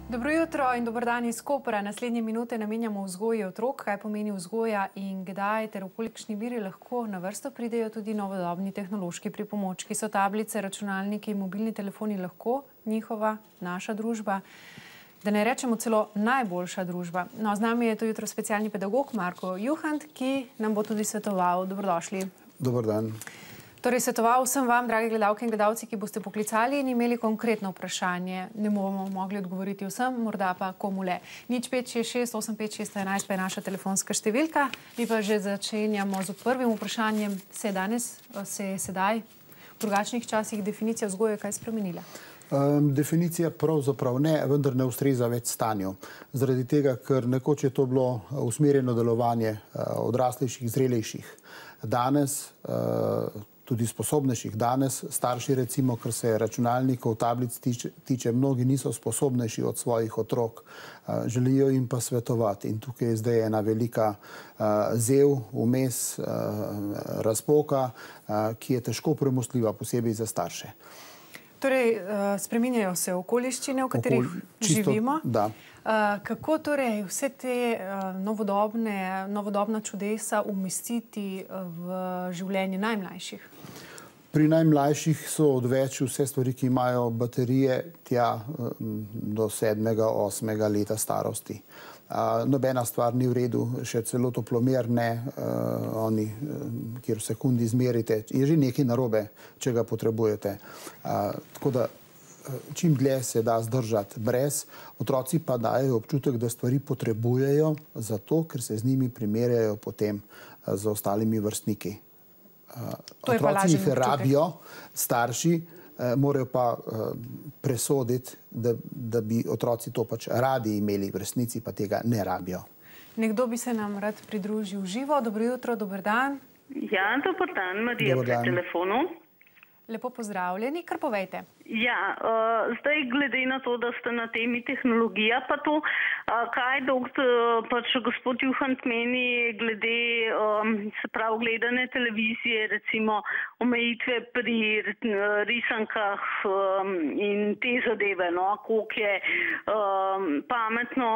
Dobro jutro in dober dan iz Kopra. Naslednje minute namenjamo vzgoji otrok, kaj pomeni vzgoja in kdaj ter v kolikšni meri lahko na vrsto pridejo tudi novodobni tehnološki pripomočki. So tablice, računalniki, mobilni telefoni lahko njihova, naša družba, da ne rečemo celo najboljša družba. No, z nami je to jutro specialni pedagog Marko Juhant, ki nam bo tudi svetoval. Dobrodošli. Dober dan. Torej, svetoval vsem vam, dragi gledalke in gledalci, ki boste poklicali in imeli konkretno vprašanje. Ne bomo mogli odgovoriti vsem, morda pa komu le. 0566 856 11 pa je naša telefonska številka. Mi pa že začenjamo z prvim vprašanjem. Se je sedaj v drugačnih časih definicija vzgoje kaj spremenila? Definicija pravzaprav ne, vendar ne ustreza več stanju. Zaradi tega, ker nekoč je to bilo usmerjeno delovanje odraslejših, zrelejših. Danes tudi sposobnejših. Danes starši, recimo, ker se računalnikov, tablic tiče, mnogi niso sposobnejši od svojih otrok. Želijo jim pa svetovati. In tukaj je zdaj ena velika zev, vmes razpoka, ki je težko premostljiva, posebej za starše. Torej, spreminjajo se okoliščine, v katerih živimo. Da. Kako torej vse te novodobna čudesa umestiti v življenje najmlajših? Pri najmlajših so odveč vse stvari, ki imajo baterije tja do 7. 8. leta starosti. Nobena stvar ni v redu, še celo toplomer ne, oni, kjer v sekundi izmerite, je že nekaj narobe, če ga potrebujete. Tako da čim dlje se da zdržati brez, otroci pa dajo občutek, da stvari potrebujejo zato, ker se z njimi primerjajo potem z ostalimi vrstniki. Otroci jih rabijo, starši morajo pa presoditi, da bi otroci to pač radi imeli, v resnici pa tega ne rabijo. Nekdo bi se nam rad pridružil živo. Dobro jutro, dober dan. Ja, dober dan, Marija pri telefonu. Lepo pozdravljeni, kar povejte. Ja, zdaj glede na to, da ste na temi tehnologija, pa to, kaj pač gospod Juhant meni glede, se pravi, gledane televizije, recimo omejitve pri risankah in te zadeve, no, koliko je pametno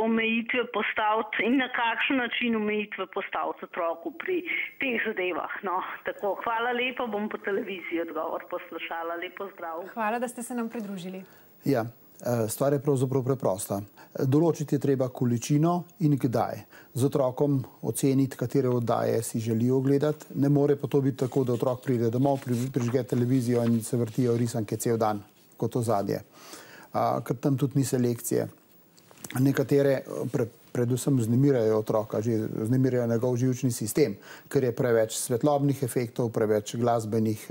omejitve postaviti in na kakšen način omejitve postaviti otroku pri teh zadevah, no, tako, hvala lepa, bom po televiziji odgovor poslušala, lepo zdrav. Hvala, da ste se nam pridružili. Ja, stvar je pravzaprav preprosta. Določiti je treba količino in kdaj. Z otrokom oceniti, katere oddaje si želijo gledati. Ne more pa to biti tako, da otrok pride domov, prižge televizijo in se vrtijo risanke cel dan, kot ozadje. Ker tam tudi ni selekcije. Nekatere predvsem vznemirajo otroka, že vznemirajo njegov živčni sistem, ker je preveč svetlobnih efektov, preveč glasbenih,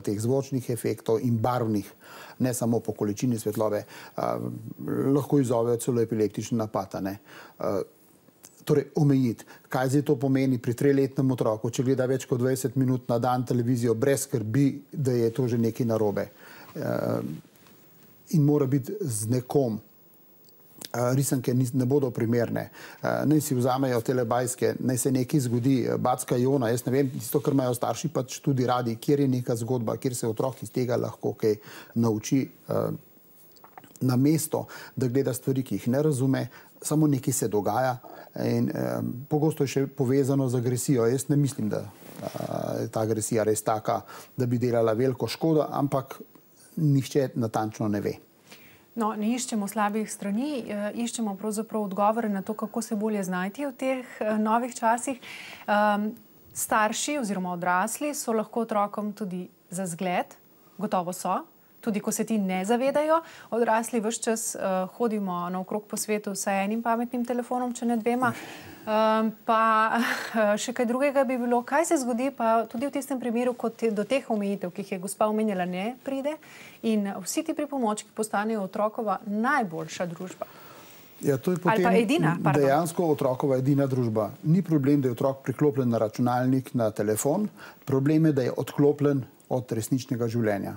teh zvočnih efektov in barvnih, ne samo po količini svetlobe, lahko izzovejo celo epileptični napad. Torej, omejiti. Kaj zdaj to pomeni pri 3-letnem otroku, če gleda več kot 20 minut na dan televizijo, brez skrbi, da je to že nekaj narobe. In mora biti z nekom. Risanke ne bodo primerne. Naj si vzamejo telebajske, naj se nekaj zgodi, Backa Jona, jaz ne vem, tisto, kar imajo starši pač tudi radi, kjer je neka zgodba, kjer se otrok iz tega lahko kaj nauči na mesto, da gleda stvari, ki jih ne razume, samo nekaj se dogaja in pogosto je še povezano z agresijo. Jaz ne mislim, da je ta agresija res taka, da bi delala veliko škodo, ampak nihče natančno ne ve. No, ne iščemo slabih strani, iščemo pravzaprav odgovore na to, kako se bolje znajti v teh novih časih. Starši oziroma odrasli so lahko otrokom tudi za zgled, gotovo so, tudi ko se ti ne zavedajo. Odrasli ves čas hodimo naokrog po svetu s enim pametnim telefonom, če ne dvema. Pa še kaj drugega bi bilo, kaj se zgodi pa tudi v tistem primeru, ko do teh omejitev, ki jih je gospa omenjala, ne pride in vsi ti pripomočki postanejo otrokova najboljša družba. Ja, to je potem dejansko otrokova edina družba. Ni problem, da je otrok priklopljen na računalnik, na telefon. Problem je, da je odklopljen od resničnega življenja.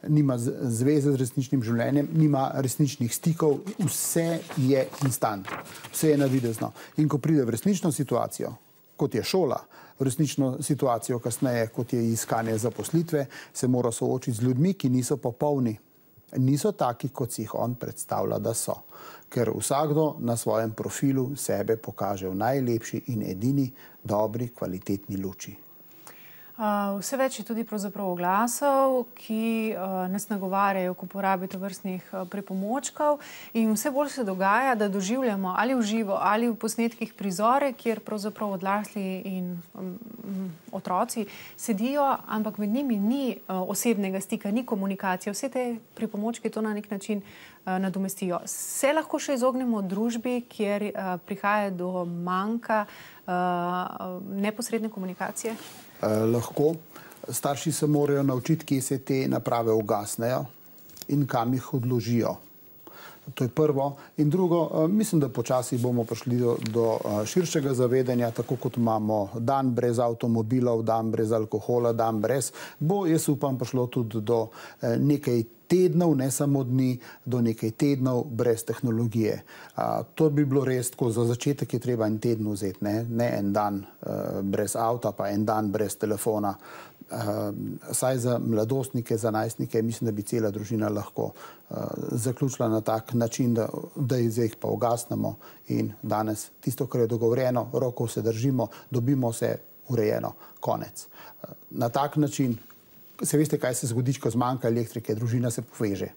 Nima zveze z resničnim življenjem, nima resničnih stikov, vse je instant, vse je navidezno. In ko pride v resnično situacijo, kot je šola, v resnično situacijo kasneje, kot je iskanje zaposlitve, se mora soočiti z ljudmi, ki niso popolni. niso taki, kot si jih on predstavlja, da so. Ker vsakdo na svojem profilu sebe pokaže v najlepši in edini dobri, kvalitetni luči. Vse več je tudi pravzaprav oglasov, ki nas nagovarjajo k uporabi tovrstnih pripomočkov in vse bolj se dogaja, da doživljamo ali v živo ali v posnetkih prizore, kjer pravzaprav odrasli in otroci sedijo, ampak med njimi ni osebnega stika, ni komunikacije. Vse te pripomočke to na nek način nadomestijo. Se lahko še izognemo družbi, kjer prihaja do manka neposredne komunikacije? Lahko. Starši se morajo naučiti, kje se te naprave ugasnejo in kam jih odložijo. To je prvo. In drugo, mislim, da počasi bomo prišli do širšega zavedanja, tako kot imamo dan brez avtomobilov, dan brez alkohola, dan brez, bo, jaz upam, prišlo tudi do nekaj tednov, ne samo dni, do nekaj tednov brez tehnologije. To bi bilo res, tako za začetek je treba en teden vzeti, ne en dan brez avta, pa en dan brez telefona. Saj za mladostnike, za najstnike, mislim, da bi cela družina lahko zaključila na tak način, da jih pa ugasnemo in danes tisto, kar je dogovorjeno, rokov se držimo, dobimo se urejeno, konec. Na tak način, se veste, kaj se zgodi, ko zmanjka elektrike, družina se poveže.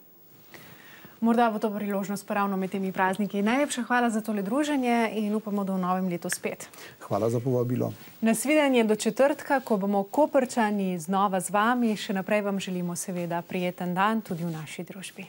Morda bo to priložnost ravno med temi prazniki. Najlepša hvala za tole druženje in upamo, da v novem letu spet. Hvala za povabilo. Nasvidenje do četrtka, ko bomo Koprčani znova z vami. Še naprej vam želimo seveda prijeten dan tudi v naši družbi.